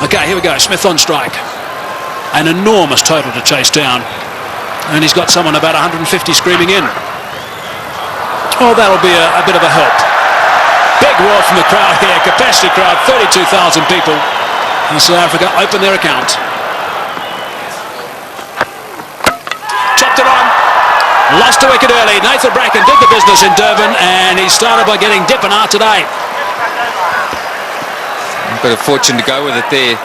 Okay, here we go. Smith on strike. An enormous total to chase down. And he's got someone about 150 screaming in. Oh, that'll be a bit of a help. Big roar from the crowd here. Capacity crowd, 32,000 people. And South Africa open their account. Chopped it on. Lost a wicket early. Nathan Bracken did the business in Durban, and he started by getting Dippenaar today. A bit of fortune to go with it there.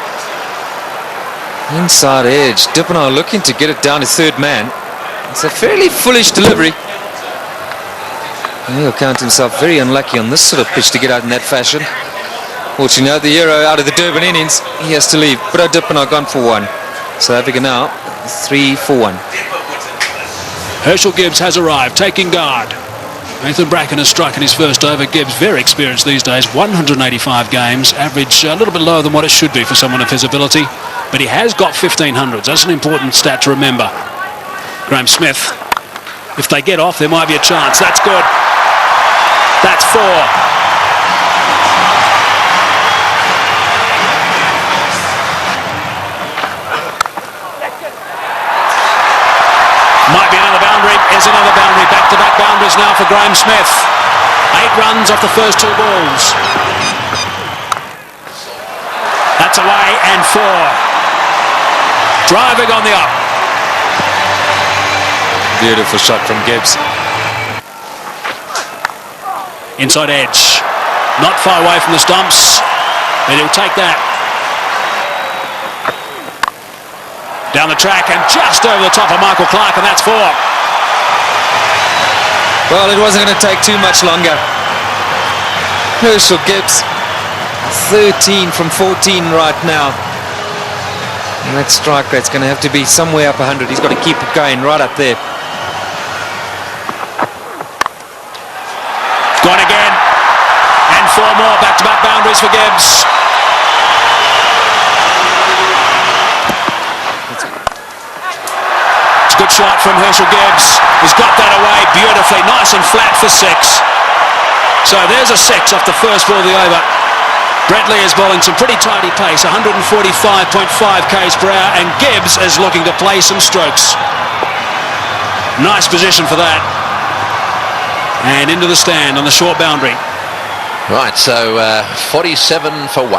Inside edge. Dippenaar looking to get it down to third man. It's a fairly foolish delivery. And he'll count himself very unlucky on this sort of pitch to get out in that fashion. Fortunately, the hero out of the Durban innings, he has to leave. But Dippenaar gone for one. South Africa now 3 for 1. Herschel Gibbs has arrived, taking guard. Nathan Bracken has struck in his first over. Gibbs, very experienced these days, 185 games, average a little bit lower than what it should be for someone of his ability, but he has got 1500s. That's an important stat to remember. Graham Smith, if they get off, there might be a chance. That's good. That's 4. Might be another boundary. Is another boundary. Back-to-back boundaries now for Graham Smith. 8 runs off the first 2 balls. That's away and 4. Driving on the up. Beautiful shot from Gibbs. Inside edge. Not far away from the stumps. And he'll take that. Down the track and just over the top of Michael Clark, and that's 4. Well, it wasn't going to take too much longer. Herschel Gibbs, 13 from 14 right now. And that strike rate's going to have to be somewhere up 100. He's got to keep it going right up there. Gone again. And 4 more back-to-back boundaries for Gibbs. Good shot from Herschel Gibbs. He's got that away beautifully. Nice and flat for 6. So there's a 6 off the first ball of the over. Brett Lee is bowling some pretty tidy pace, 145.5 k's per hour, and Gibbs is looking to play some strokes. Nice position for that. And into the stand on the short boundary. Right, so 47 for 1.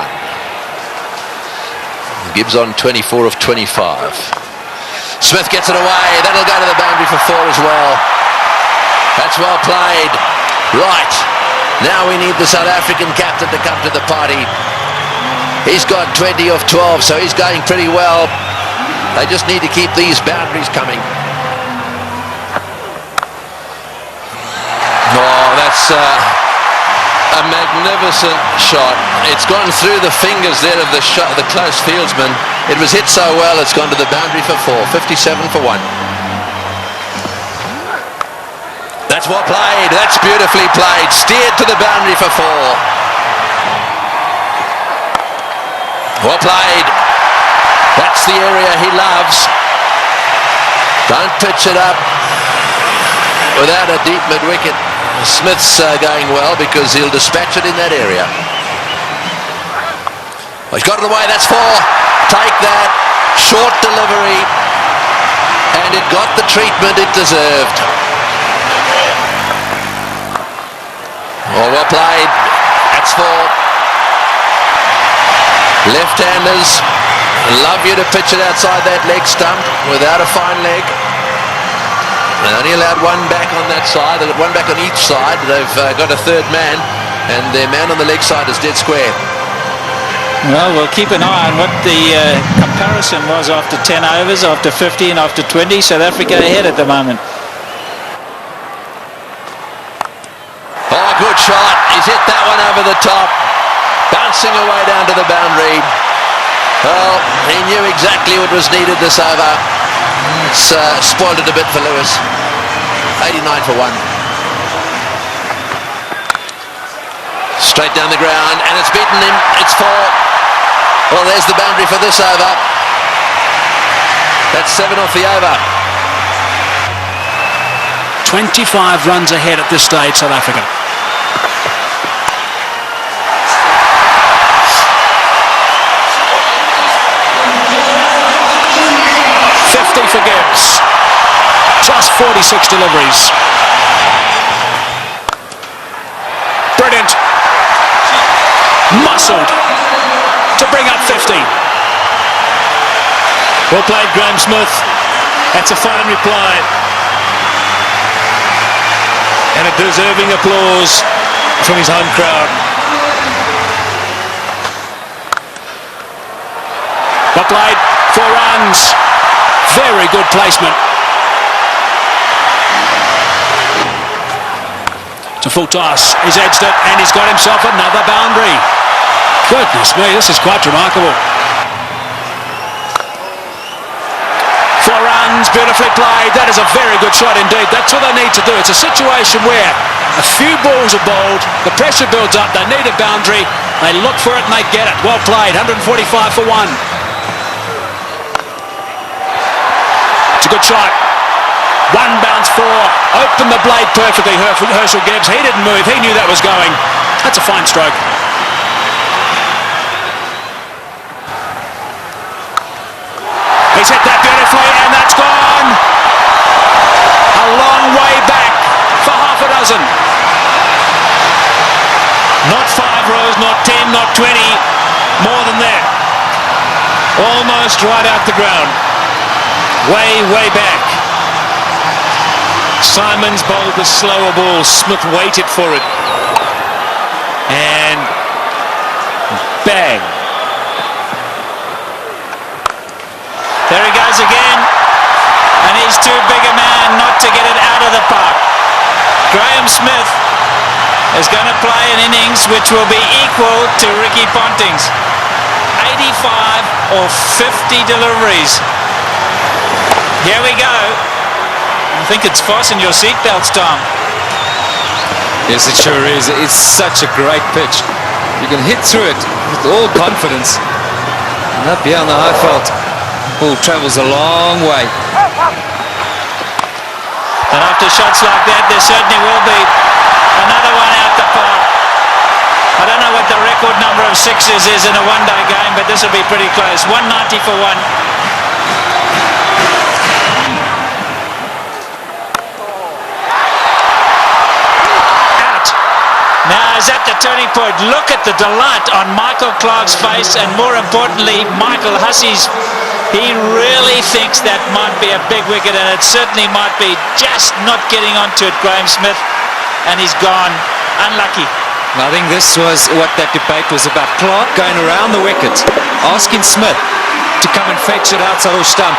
Gibbs on 24 of 25. Smith gets it away. That'll go to the boundary for 4 as well. That's well played. Right. Now we need the South African captain to come to the party. He's got 20 of 12, so he's going pretty well. They just need to keep these boundaries coming. Oh, that's a magnificent shot. It's gone through the fingers there of the close fieldsman. It was hit so well, it's gone to the boundary for 4. 57 for 1. That's well played. That's beautifully played. Steered to the boundary for 4. Well played. That's the area he loves. Don't pitch it up without a deep mid-wicket. Smith's going well because he'll dispatch it in that area. Oh, he's got it away. That's 4. Take that. Short delivery. And it got the treatment it deserved. Oh, well played. That's 4. Left-handers love you to pitch it outside that leg stump without a fine leg. They only allowed 1 back on that side. They've got 1 back on each side. They've got a third man, and their man on the leg side is dead square. Well, we'll keep an eye on what the comparison was after 10 overs, after 50 and after 20. South Africa ahead at the moment. Oh, good shot. He's hit that one over the top. Bouncing away down to the boundary. Well, he knew exactly what was needed this over. It's spoiled it a bit for Lewis. 89 for 1. Straight down the ground, and it's beaten him. It's 4. Well, there's the boundary for this over. That's 7 off the over. 25 runs ahead at this stage, South Africa. 46 deliveries. Brilliant. Muscled to bring up 50. Well played, Graham Smith. That's a fine reply. And a deserving applause from his home crowd. Well played, 4 runs. Very good placement. To full toss, he's edged it and he's got himself another boundary. Goodness me, this is quite remarkable. 4 runs, beautifully played. That is a very good shot indeed. That's what they need to do. It's a situation where a few balls are bowled, the pressure builds up, they need a boundary, they look for it and they get it. Well played, 145 for 1. It's a good shot. 1 bounce 4, opened the blade perfectly, Herschel Gibbs. He didn't move, he knew that was going. That's a fine stroke. He's hit that beautifully and that's gone. A long way back for half a dozen. Not 5 rows, not 10, not 20, more than that. Almost right out the ground. Way, way back. Simons bowled the slower ball. Smith waited for it. And bang. There he goes again. And he's too big a man not to get it out of the park. Graham Smith is going to play an innings which will be equal to Ricky Ponting's. 85 or 50 deliveries. Here we go. I think it's fasten your seatbelts, Tom. Yes, it sure is. It's such a great pitch. You can hit through it with all confidence. And up here on the high fault, ball travels a long way. And after shots like that, there certainly will be another one out the park. I don't know what the record number of sixes is in a one-day game, but this will be pretty close. 190 for 1. Now is at the turning point. Look at the delight on Michael Clarke's face, and more importantly, Michael Hussey's. He really thinks that might be a big wicket, and it certainly might be. Just not getting onto it, Graham Smith, and he's gone. Unlucky. I think this was what that debate was about. Clarke going around the wicket, asking Smith to come and fetch it outside the stump.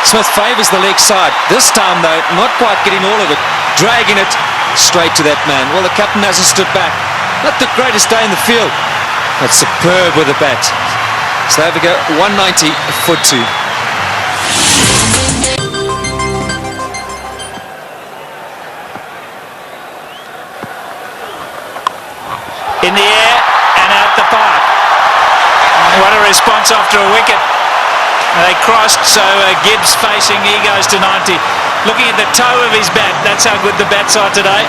Smith favours the leg side. This time, though, not quite getting all of it, dragging it straight to that man. Well, the captain hasn't stood back. Not the greatest day in the field, but superb with the bat. So there we go, 190 for 2. In the air and out the park. What a response after a wicket. They crossed, so Gibbs facing, he goes to 90. Looking at the toe of his bat, that's how good the bats are today.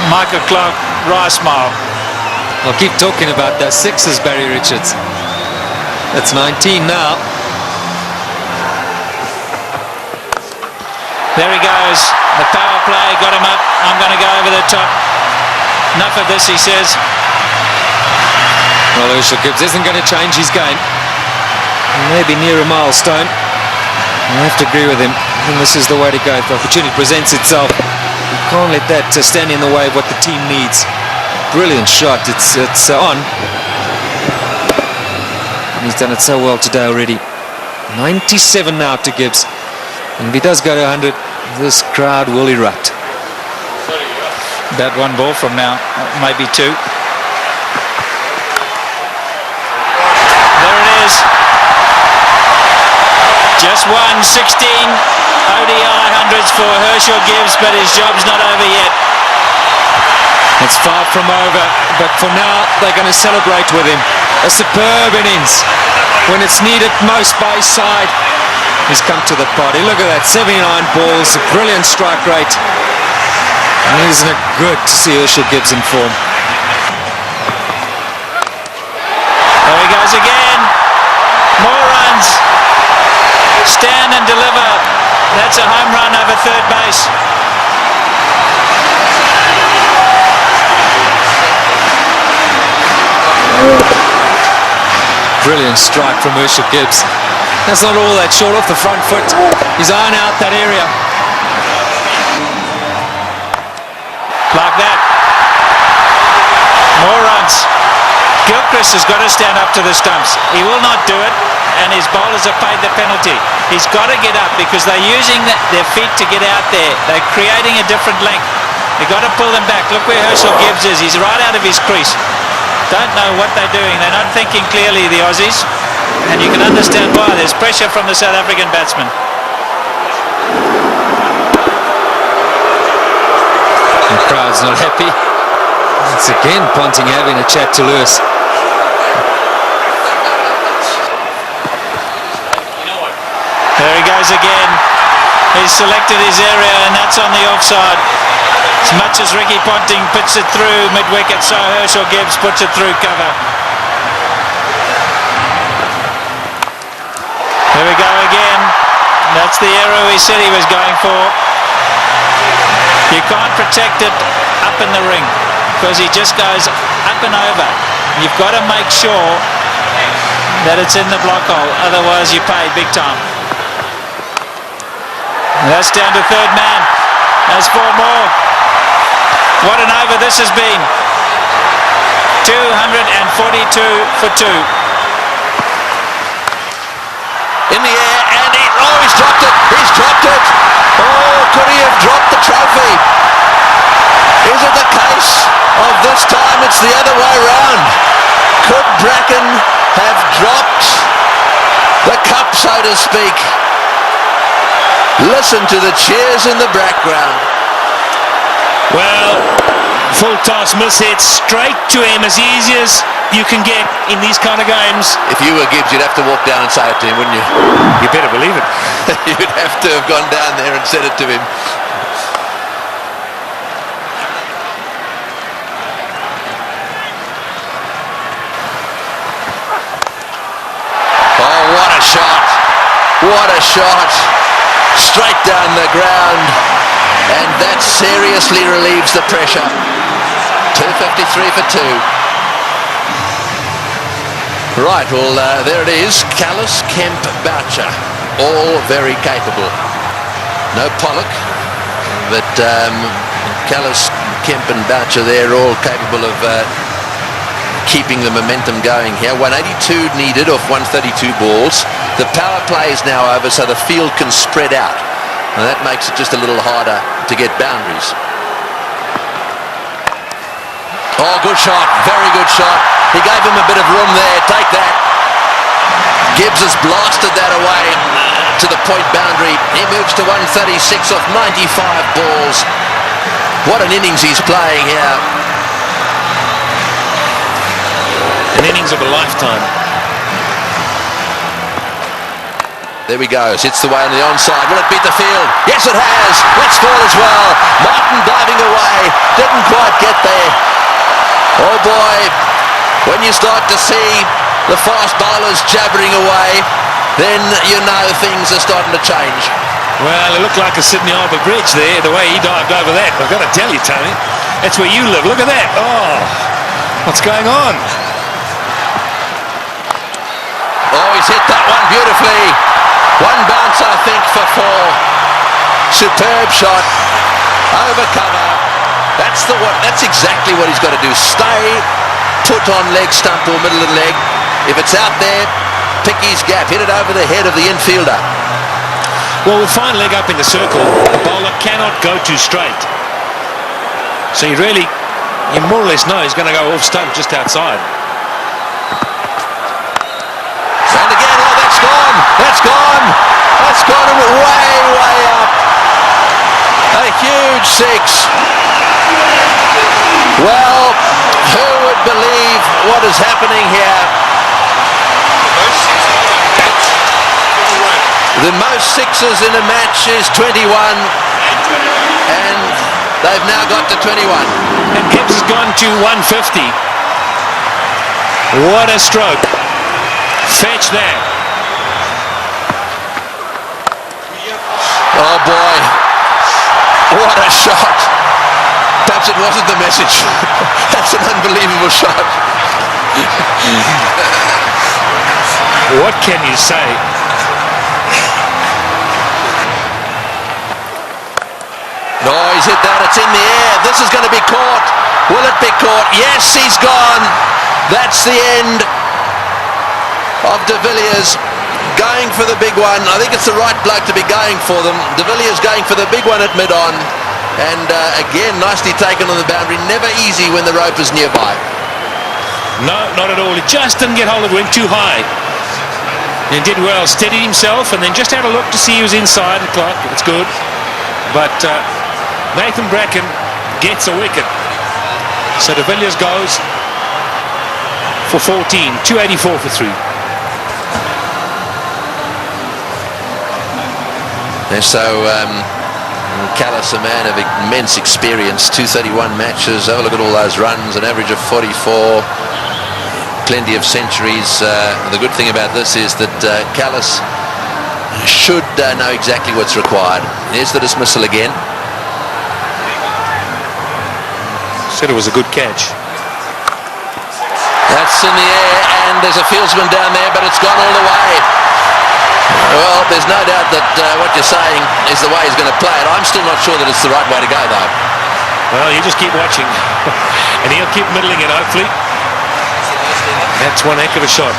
Michael Clarke, wry smile. I'll keep talking about those sixes, Barry Richards. That's 19 now. There he goes. The power play got him up. I'm going to go over the top. Enough of this, he says. Well, Herschel Gibbs isn't going to change his game. Maybe near a milestone. I have to agree with him. And this is the way to go. If the opportunity presents itself, you can't let that stand in the way of what the team needs. Brilliant shot. It's on. And he's done it so well today already. 97 now to Gibbs. And if he does go to 100, this crowd will erupt. About 1 ball from now, maybe 2. There it is. Just 16 ODI hundreds for Herschel Gibbs, but his job's not over yet. It's far from over, but for now they're going to celebrate with him. A superb innings. When it's needed most by his side, he's come to the party. Look at that, 79 balls, a brilliant strike rate. And isn't it good to see Herschel Gibbs in form? There he goes again. More runs. Stand and deliver. That's a home pace. Brilliant strike from Herschel Gibbs. That's not all that short off the front foot. He's eyeing out that area. Like that. More runs. Gilchrist has got to stand up to the stumps. He will not do it, and his bowlers have paid the penalty. He's got to get up because they're using their feet to get out there. They're creating a different length. They've got to pull them back. Look where Herschel Gibbs is. He's right out of his crease. Don't know what they're doing. They're not thinking clearly, the Aussies. And you can understand why. There's pressure from the South African batsman. The crowd's not happy. It's again Ponting having a chat to Lewis. There he goes again. He's selected his area, and that's on the offside. As much as Ricky Ponting puts it through mid-wicket, so Herschel Gibbs puts it through cover. Here we go again. That's the arrow he said he was going for. You can't protect it up in the ring because he just goes up and over. You've got to make sure that it's in the block hole, otherwise you pay big time. And that's down to third man. There's 4 more. What an over this has been. 242 for 2. In the air, and he's dropped it. He's dropped it. Oh, could he have dropped the trophy? Is it the case of this time it's the other way round? Could Bracken have dropped the cup, so to speak? Listen to the cheers in the background. Well, full toss miss hit straight to him, as easy as you can get in these kind of games. If you were Gibbs, you'd have to walk down and say it to him, wouldn't you? You better believe it. You'd have to have gone down there and said it to him. Oh, what a shot. What a shot. Straight down the ground. And that seriously relieves the pressure. 253 for 2. Right, well, there it is. Callis, Kemp, Boucher, all very capable. No Pollock, but Callis, Kemp and Boucher, they're all capable of keeping the momentum going here. 182 needed off 132 balls. The power play is now over, so the field can spread out. And that makes it just a little harder to get boundaries. Oh, good shot. Very good shot. He gave him a bit of room there. Take that. Gibbs has blasted that away to the point boundary. He moves to 136 off 95 balls. What an innings he's playing here. An innings of a lifetime. There we go. Hits the way on the onside. Will it beat the field? Yes, it has. Let's score as well. Martin diving away. Didn't quite get there. Oh boy. When you start to see the fast bowlers jabbering away, then you know things are starting to change. Well, it looked like a Sydney Harbour Bridge there, the way he dived over that. I've got to tell you, Tony, that's where you live. Look at that. Oh, what's going on? Oh, he's hit that one beautifully. One bounce, I think, for 4. Superb shot. Over cover. That's exactly what he's got to do. Stay put on leg stump or middle of the leg. If it's out there, pick his gap. Hit it over the head of the infielder. Well, with fine leg up in the circle, the bowler cannot go too straight. So you more or less know he's going to go off stump just outside. And again, oh, that's gone. That's gone. That's gone and way, way up. A huge 6. Well, who would believe what is happening here? The most 6s in a match is 21. And they've now got to 21. And Gibbs has gone to 150. What a stroke. Fetch that. Oh boy. What a shot. Perhaps it wasn't the message. That's an unbelievable shot. What can you say? No, he's hit that. It's in the air. This is going to be caught. Will it be caught? Yes, he's gone. That's the end of De Villiers going for the big one. I think it's the right bloke to be going for them. De Villiers going for the big one at mid-on. And again, nicely taken on the boundary. Never easy when the rope is nearby. No, not at all. He just didn't get hold of it. Went too high. And did well. Steadied himself and then just had a look to see he was inside the clock. It's good. But Nathan Bracken gets a wicket. So De Villiers goes for 14. 284 for 3. And so Callis, a man of immense experience, 231 matches. Have a look at all those runs, an average of 44. Plenty of centuries. The good thing about this is that Callis should know exactly what's required. Here's the dismissal again. Said it was a good catch. That's in the air, and there's a fieldsman down there, but it's gone all the way. Well, there's no doubt that what you're saying is the way he's going to play it. I'm still not sure that it's the right way to go, though. Well, you just keep watching. And he'll keep middling it, hopefully. That's one heck of a shot.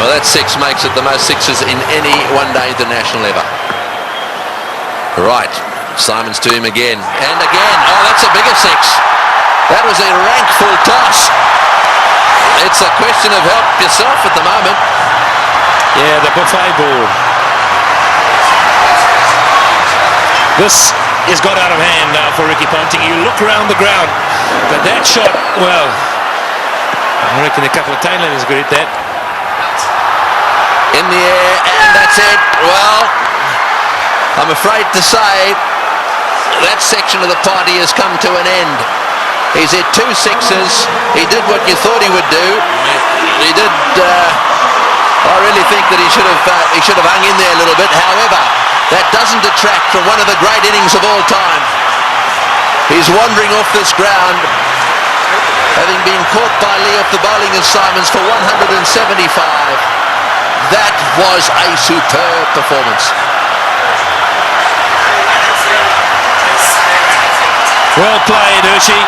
Well, that six makes it the most sixes in any one-day international ever. Right, Simons to him again. And again. Oh, that's a bigger six. That was a rank full toss. It's a question of help yourself at the moment. Yeah, the buffet ball. This has got out of hand now for Ricky Ponting. You look around the ground, but that shot, well, I reckon a couple of tailenders could hit that. In the air, and that's it. Well, I'm afraid to say that section of the party has come to an end. He's hit 2 sixes. He did what you thought he would do. He did. I really think that he should have hung in there a little bit. However, that doesn't detract from one of the great innings of all time. He's wandering off this ground, having been caught by Lee off the bowling of Simons for 175. That was a superb performance. Well played, Hershey.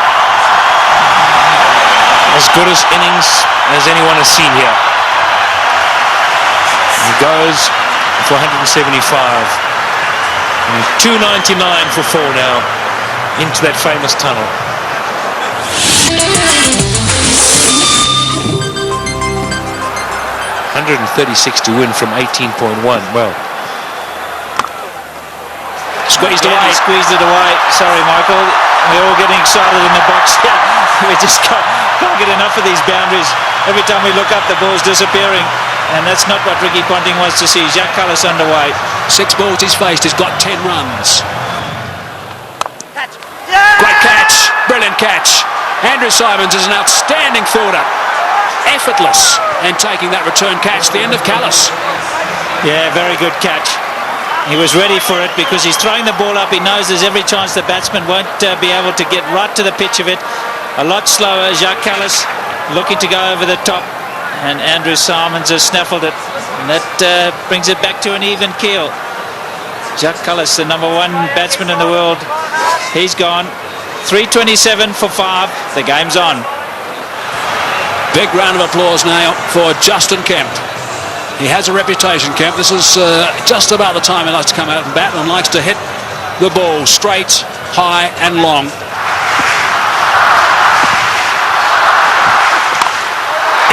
As good as innings as anyone has seen here. He goes for 175. And 299 for 4 now into that famous tunnel. 136 to win from 18.1. Well, Squeezed away. He squeezed it away. Sorry, Michael. We're all getting excited in the box here. We just can't get enough of these boundaries. Every time we look up, the ball's disappearing. And that's not what Ricky Ponting wants to see. Jacques Kallis underway. 6 balls he's faced. He's got 10 runs. Great catch. Brilliant catch. Andrew Simons is an outstanding fielder. Effortless. And taking that return catch. The end of Kallis. Yeah, very good catch. He was ready for it because he's throwing the ball up. He knows there's every chance the batsman won't be able to get right to the pitch of it. A lot slower. Jacques Kallis looking to go over the top. And Andrew Simons has snaffled it. And that brings it back to an even keel. Jacques Kallis, the #1 batsman in the world. He's gone. 327 for 5. The game's on. Big round of applause now for Justin Kemp. He has a reputation, Kemp. This is just about the time he likes to come out and bat and likes to hit the ball straight, high and long.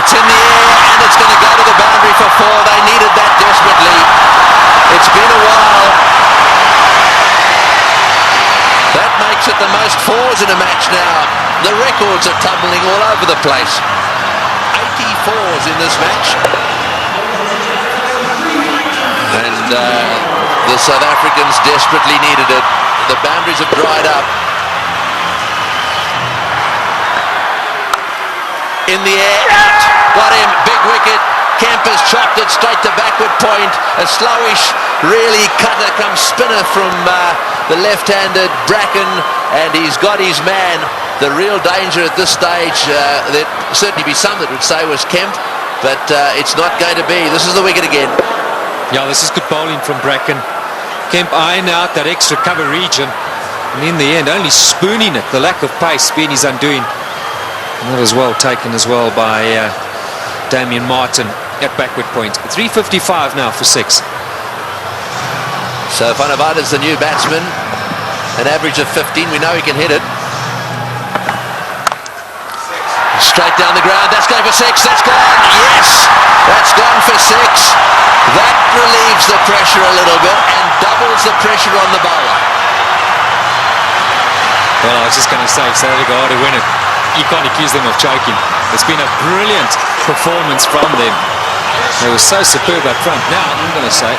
It's in the air and it's going to go to the boundary for 4. They needed that desperately. It's been a while. That makes it the most 4s in a match now. The records are tumbling all over the place. 84s in this match. And the South Africans desperately needed it. The boundaries have dried up. In the air, out. Got him, big wicket. Kemp has chopped it straight to backward point. A slowish, really cutter come spinner from the left-handed Bracken, and he's got his man. The real danger at this stage, there'd certainly be some that would say was Kemp, but it's not going to be. This is the wicket again. Yeah, this is good bowling from Bracken. Kemp eyeing out that extra cover region, and in the end only spooning it. The lack of pace being his undoing. And that was well taken as well by Damien Martin at backward point. 3:55 now for 6. So Van der Vaart is the new batsman, an average of 15. We know he can hit it. Straight down the ground, that's going for 6, that's gone, yes, that's gone for 6. That relieves the pressure a little bit and doubles the pressure on the bowler. Well, I was just going to say, if South Africa are to win it, you can't accuse them of choking. It's been a brilliant performance from them. They were so superb up front. Now, I'm going to say,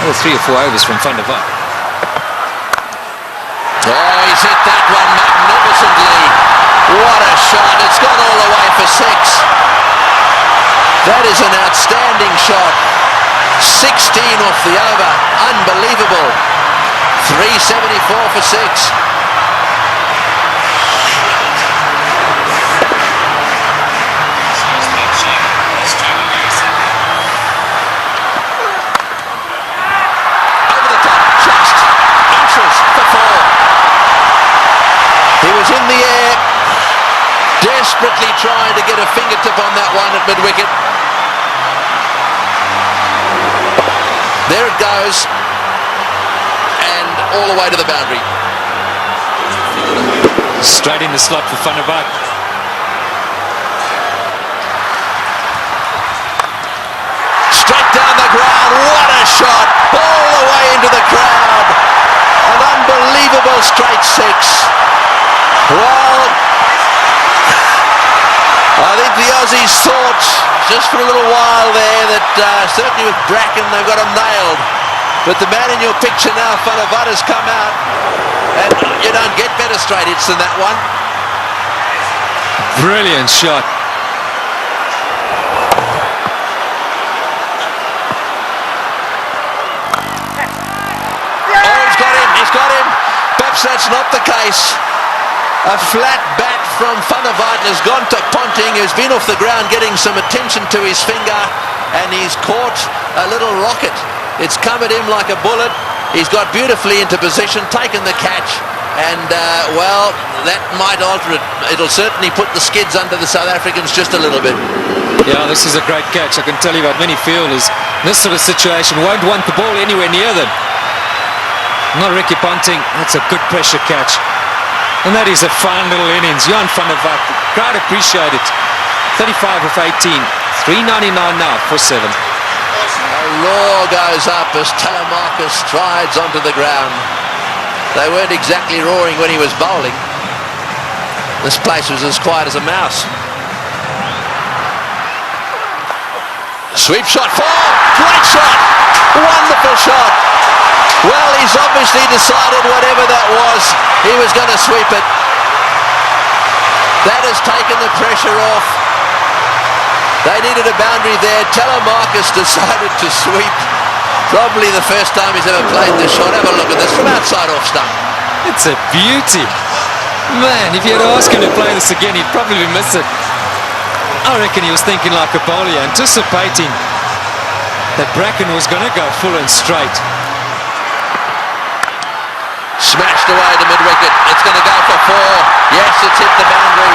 another 3 or 4 overs from Van der Vaart. Oh, he's hit that one magnificently. What a shot. It's gone all the way for 6. That is an outstanding shot. 16 off the over. Unbelievable. 374 for 6. Over the top. Just inches for 4. He was in the air, desperately trying to get a fingertip on that one at mid-wicket. There it goes, and all the way to the boundary. Straight in the slot for Van der Vaart. Straight down the ground, what a shot, all the way into the crowd. An unbelievable straight 6. Well, I think the Aussies thought just for a little while there that certainly with Bracken they've got him nailed. But the man in your picture now, Van der Vaart, has come out, and you don't get better straight hits than that one. Brilliant shot. Oh, he's got him. Perhaps that's not the case. A flat bat from Van der Vaart has gone to Ponting, who's been off the ground getting some attention to his finger, and he's caught a little rocket. It's come at him like a bullet. He's got beautifully into position, taken the catch, and well, that might alter it. It'll certainly put the skids under the South Africans just a little bit. Yeah, this is a great catch. I can tell you about many fielders in this sort of situation won't want the ball anywhere near them. Not Ricky Ponting. That's a good pressure catch. And that is a fine little innings. Jan van der Vaart, crowd appreciate it. 35 of 18. 399 now for 7. A roar goes up as Telemarcus strides onto the ground. They weren't exactly roaring when he was bowling. This place was as quiet as a mouse. Sweep shot, 4, great shot, wonderful shot. Well, he's obviously decided whatever that was, he was going to sweep it. That has taken the pressure off. They needed a boundary there. Telemarcus decided to sweep. Probably the first time he's ever played this shot. Have a look at this from outside off stump. It's a beauty. Man, if you had asked him to play this again, he'd probably miss it. I reckon he was thinking like a bowler, anticipating that Bracken was going to go full and straight. Smashed away to mid-wicket. It's going to go for 4. Yes, it's hit the boundary.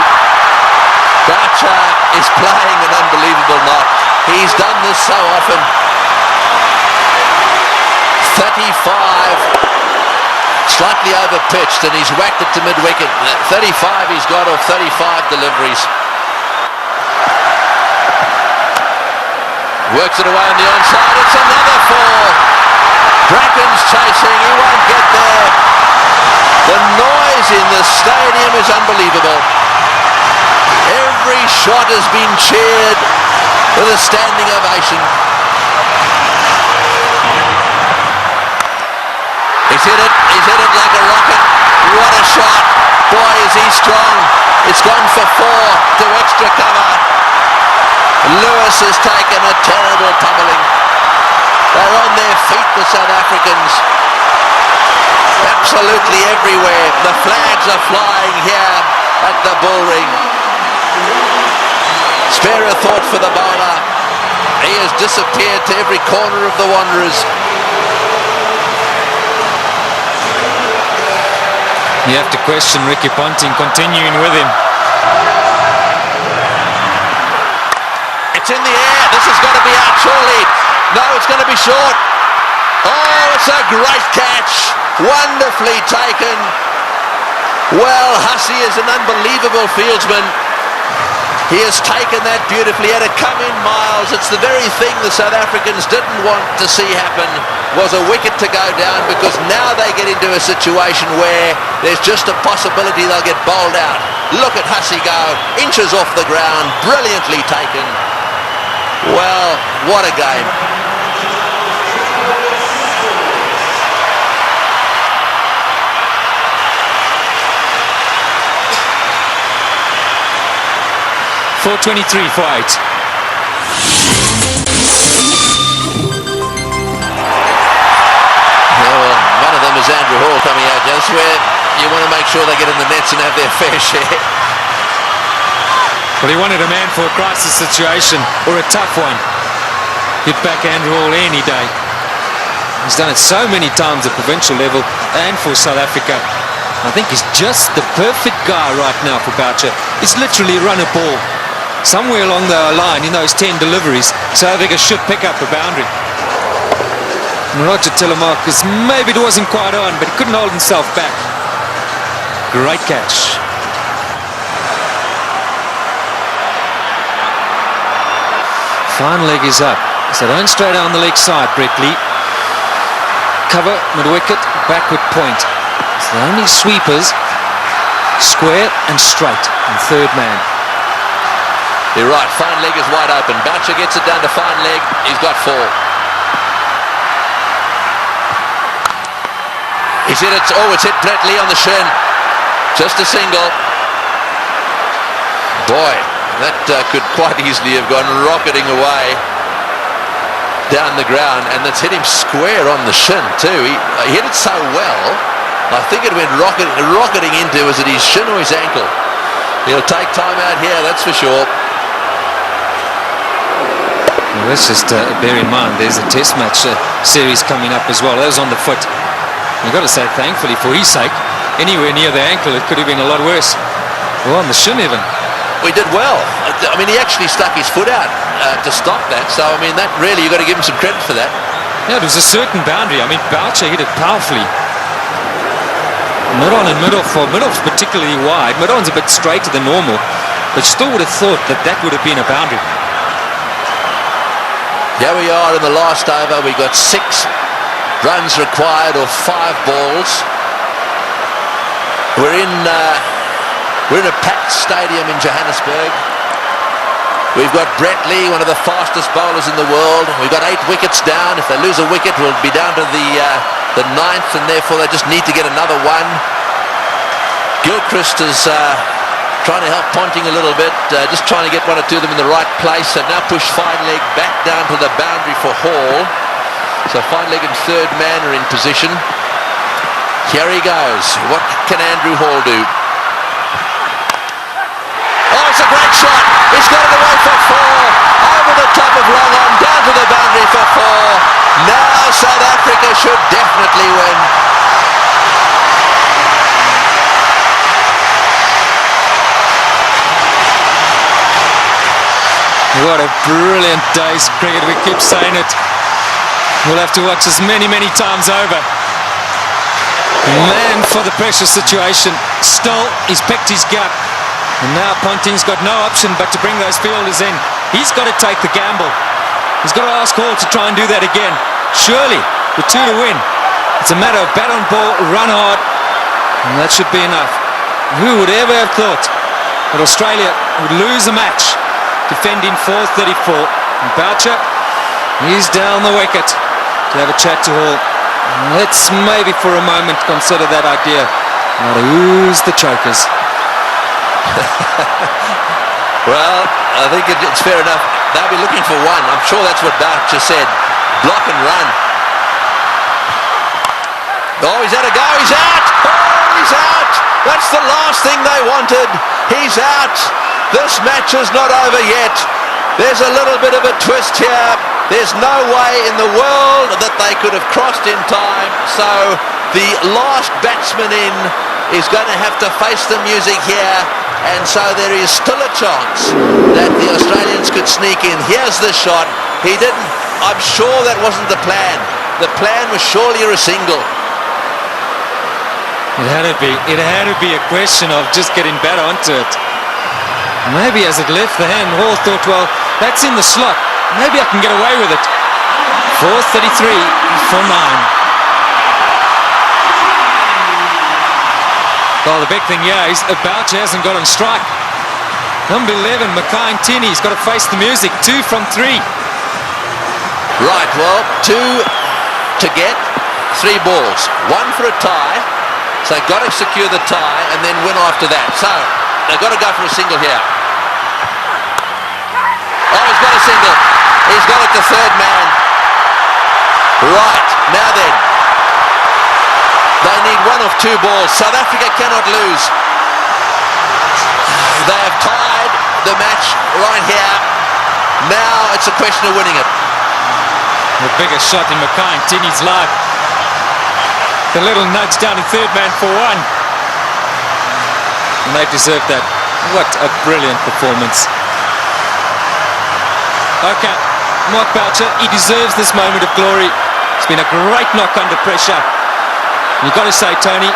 Boucher is playing an unbelievable knock. He's done this so often. 35. Slightly over-pitched, and he's whacked it to mid-wicket. 35 he's got off 35 deliveries. Works it away on the onside. It's another 4. Bracken's chasing. He won't get there. The noise in the stadium is unbelievable. Every shot has been cheered with a standing ovation. He's hit it like a rocket. What a shot. Boy, is he strong. It's gone for 4 to extra cover. Lewis has taken a terrible pummeling. They're on their feet, the South Africans. absolutely everywhere. The flags are flying here at the bull ring. Spare a thought for the bowler. He has disappeared to every corner of the Wanderers. You have to question Ricky Ponting continuing with him. It's in the air. This has got to be out surely. No, it's going to be short. Oh, it's a great catch. Wonderfully taken. Well, Hussey is an unbelievable fieldsman. He has taken that beautifully. Had it come in miles, it's the very thing the South Africans didn't want to see happen, was a wicket to go down, because now they get into a situation where there's just a possibility they'll get bowled out. Look at Hussey go, inches off the ground, brilliantly taken. Well, what a game. .423 for 8. Well, one of them is Andrew Hall coming out. That's where you want to make sure they get in the nets and have their fair share. Well, he wanted a man for a crisis situation, or a tough one. Get back Andrew Hall any day. He's done it so many times at provincial level and for South Africa. I think he's just the perfect guy right now for Boucher. He's literally run a ball. Somewhere along the line in those 10 deliveries, South Africa should pick up a boundary. And Roger Telemarcus, maybe it wasn't quite on, but he couldn't hold himself back. Great catch. Fine leg is up. So don't straight down the leg side, Brett Lee. Cover, mid-wicket, backward point. So the only sweepers, square and straight, and third man. You're right, fine leg is wide open. Boucher gets it down to fine leg. He's got 4. He's hit it. Oh, it's hit Brett Lee on the shin. Just a single. Boy, that could quite easily have gone rocketing away down the ground, and that's hit him square on the shin too. He hit it so well, I think it went rocketing into, was it his shin or his ankle? He'll take time out here, that's for sure. Well, let's just bear in mind there's a test match series coming up as well. That was on the foot. You've got to say thankfully for his sake, anywhere near the ankle it could have been a lot worse. Well, on the shin even. We did well. I mean, he actually stuck his foot out to stop that. So, I mean, that really, you've got to give him some credit for that. Yeah, it was a certain boundary. I mean, Boucher hit it powerfully. Mid-on and mid-off. Well, mid-off's particularly wide. Mid-on's a bit straighter than normal. But still would have thought that that would have been a boundary. Here we are in the last over. We got 6 runs required, or 5 balls. We're in a packed stadium in Johannesburg. We've got Brett Lee, one of the fastest bowlers in the world. We've got 8 wickets down. If they lose a wicket, we'll be down to the 9th, and therefore they just need to get another one. Gilchrist is trying to help Ponting a little bit, just trying to get 1 or 2 of them in the right place. They've now pushed fine leg back down to the boundary for Hall. So fine leg and third man are in position. Here he goes. What can Andrew Hall do? Oh, it's a great shot. He's got it away for 4. Over the top of long on, down to the boundary for 4. Now South Africa should definitely win. What a brilliant day's cricket. We keep saying it. We'll have to watch this many, many times over. Man for the pressure situation. Still, he's picked his gap. And now Ponting's got no option but to bring those fielders in. He's got to take the gamble. He's got to ask Hall to try and do that again. Surely, with 2 to win, it's a matter of bat on ball, run hard, and that should be enough. Who would ever have thought that Australia would lose a match defending 434? And Boucher, he's down the wicket to have a chat to Hall. Let's maybe for a moment consider that idea. Now to ooze the chokers. Well, I think it's fair enough. They'll be looking for 1. I'm sure that's what Boucher said. Block and run. Oh, he's had a go. He's out. Oh, he's out. That's the last thing they wanted. He's out. This match is not over yet. There's a little bit of a twist here. There's no way in the world that they could have crossed in time. So the last batsman in is going to have to face the music here. And so there is still a chance that the Australians could sneak in. Here's the shot. He didn't. I'm sure that wasn't the plan. The plan was surely a single. It had to be. It had to be a question of just getting better onto it. Maybe as it left the hand, Hall thought, well, that's in the slot. Maybe I can get away with it. 4:33 for 9. Well, the big thing here is Boucher hasn't got on strike. Number 11, Mackay-Tinney's got to face the music. 2 from 3. Right, well, 2 to get, 3 balls. 1 for a tie. So they've got to secure the tie and then win after that. So they've got to go for a single here. Oh, he's got a single. He's got it to third man. Right, now then. They need 1 of 2 balls. South Africa cannot lose. They have tied the match right here. Now it's a question of winning it. The biggest shot in Mackay-Tinney's life. The little nudge down to third man for 1. And they deserve that. What a brilliant performance. Okay, Mark Boucher, he deserves this moment of glory. It's been a great knock under pressure. You've got to say, Tony,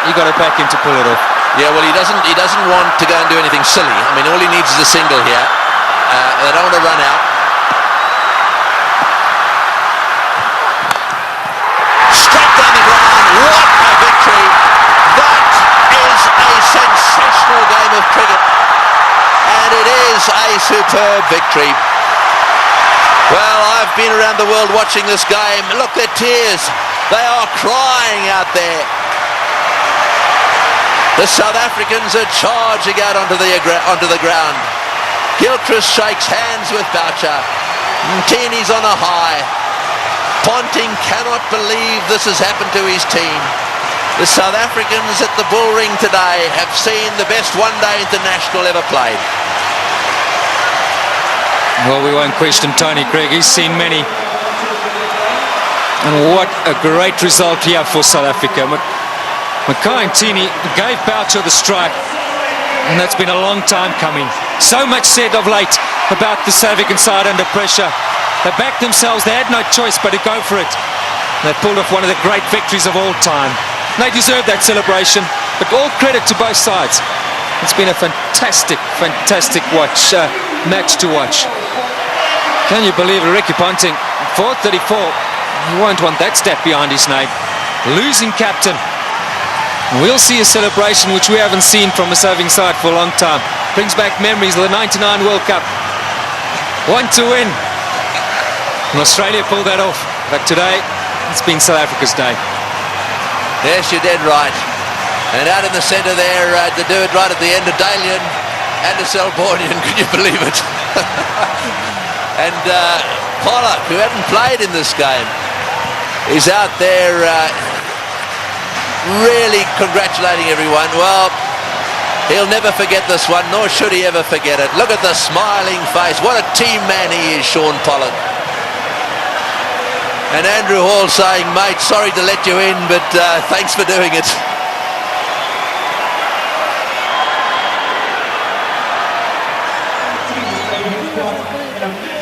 you've got to back him to pull it off. Yeah, well, he doesn't want to go and do anything silly. I mean, all he needs is a single here. They don't want to run out. Straight down the ground. What a victory. That is a sensational game of cricket. And it is a superb victory. Well, I've been around the world watching this game. Look, their tears. They are crying out there. The South Africans are charging out onto the ground. Gilchrist shakes hands with Boucher. Mtini's on a high. Ponting cannot believe this has happened to his team. The South Africans at the Bull Ring today have seen the best one-day international ever played. Well, we won't question Tony Craig. He's seen many. And what a great result here for South Africa. Mackay-Tinney gave Boucher the strike, and that's been a long time coming. So much said of late about the South African side under pressure. They backed themselves. They had no choice but to go for it. They pulled off one of the great victories of all time. They deserve that celebration, but all credit to both sides. It's been a fantastic, fantastic match to watch. Can you believe it? Ricky Ponting, 4:34. You won't want that stat behind his name. Losing captain. We'll see a celebration which we haven't seen from a serving side for a long time. Brings back memories of the 99 World Cup. Want to win. And Australia pulled that off. But today, it's been South Africa's day. Yes, you're dead right. And out in the centre there, to do it right at the end of Dalian and the Selbornian, can you believe it? And Pollock, who hadn't played in this game, is out there really congratulating everyone. Well, he'll never forget this one, nor should he ever forget it. Look at the smiling face. What a team man he is, Sean Pollock. And Andrew Hall saying, mate, sorry to let you in, but thanks for doing it.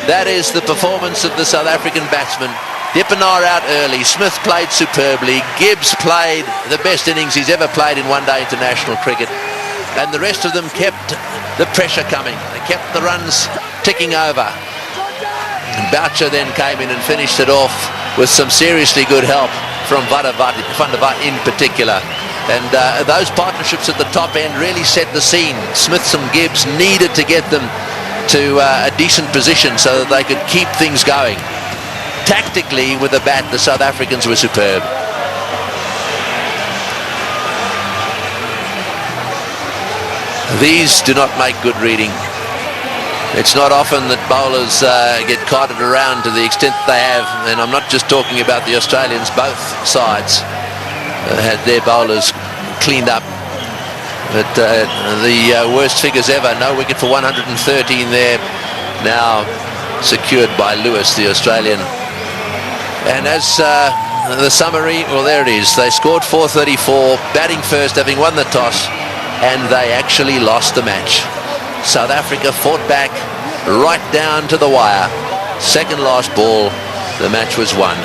That is the performance of the South African batsmen. Dippenaar out early. Smith played superbly. Gibbs played the best innings he's ever played in one-day international cricket. And the rest of them kept the pressure coming. They kept the runs ticking over. And Boucher then came in and finished it off with some seriously good help from Van der Vaart in particular. And those partnerships at the top end really set the scene. Smith and Gibbs needed to get them to a decent position so that they could keep things going. Tactically, with the bat, the South Africans were superb. These do not make good reading. It's not often that bowlers get carted around to the extent they have, and I'm not just talking about the Australians, both sides. had their bowlers cleaned up. But the worst figures ever. No wicket for 113 there. Now secured by Lewis, the Australian. And as the summary, well, there it is. They scored 434, batting first, having won the toss, and they actually lost the match. South Africa fought back right down to the wire. Second last ball, the match was won.